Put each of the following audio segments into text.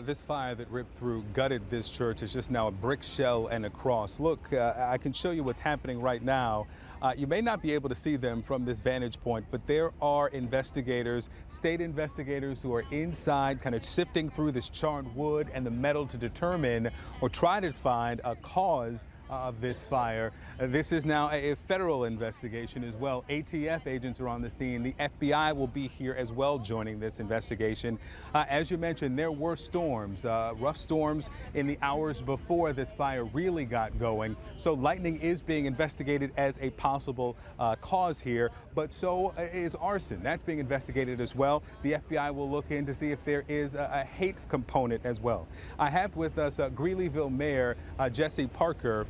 This fire that ripped through, gutted this church is just now a brick shell and a cross. Look, I can show you what's happening right now. You may not be able to see them from this vantage point, but there are investigators, state investigators who are inside kind of sifting through this charred wood and the metal to determine or try to find a cause of this fire. This is now a federal investigation as well. ATF agents are on the scene. The FBI will be here as well joining this investigation. As you mentioned, there were storms, rough storms in the hours before this fire really got going. So lightning is being investigated as a possible cause here, but so is arson. That's being investigated as well. The FBI will look in to see if there is a hate component as well. I have with us Greeleyville Mayor Jesse Parker.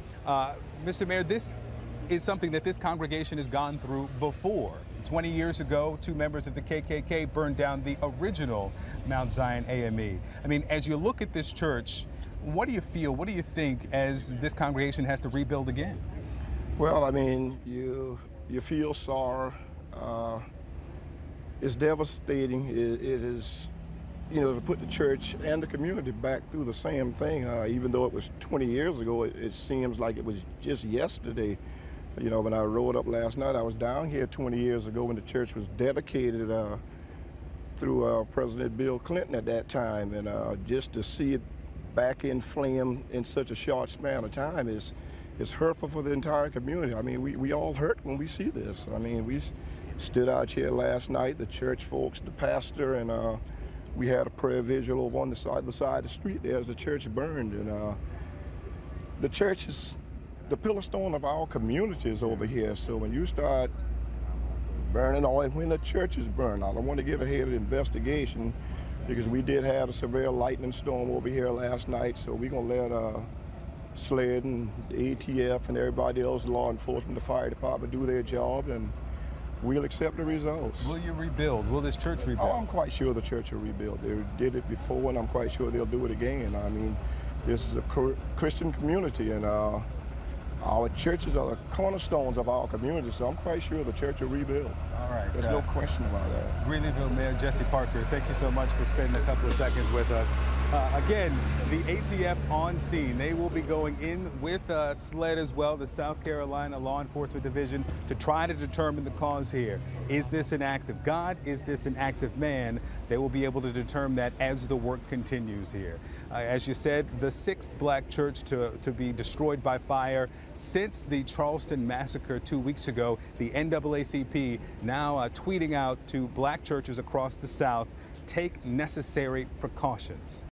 Mr. Mayor, this is something that this congregation has gone through before. 20 years ago, two members of the KKK burned down the original Mount Zion AME. I mean, as you look at this church, what do you feel, what do you think as this congregation has to rebuild again? Well, I mean, you feel sorry. It's devastating. It is, you know, to put the church and the community back through the same thing. Even though it was 20 years ago, it seems like it was just yesterday. You know, when I rode up last night, I was down here 20 years ago when the church was dedicated through President Bill Clinton at that time. And just to see it back in flame in such a short span of time is hurtful for the entire community. I mean, we all hurt when we see this. I mean, we stood out here last night, the church folks, the pastor, and we had a prayer vigil over on the side of the street there as the church burned. And the church is the pillar stone of our communities over here. So when you start burning oil, when the church is burned, I don't want to get ahead of the investigation because we did have a severe lightning storm over here last night. So we're going to let SLED and the ATF and everybody else, law enforcement, the fire department do their job, and we'll accept the results. Will you rebuild? Will this church rebuild? Oh, I'm quite sure the church will rebuild. They did it before, and I'm quite sure they'll do it again. I mean, this is a Christian community, and our churches are the cornerstones of our community, so I'm quite sure the church will rebuild. All right. There's no question about that. Greeleyville Mayor Jesse Parker, thank you so much for spending a couple of seconds with us. Again, the ATF on scene. They will be going in with SLED as well, the South Carolina Law Enforcement Division, to try to determine the cause here. Is this an act of God? Is this an act of man? They will be able to determine that as the work continues here. As you said, the sixth black church to be destroyed by fire since the Charleston massacre 2 weeks ago. The NAACP now tweeting out to black churches across the South, take necessary precautions.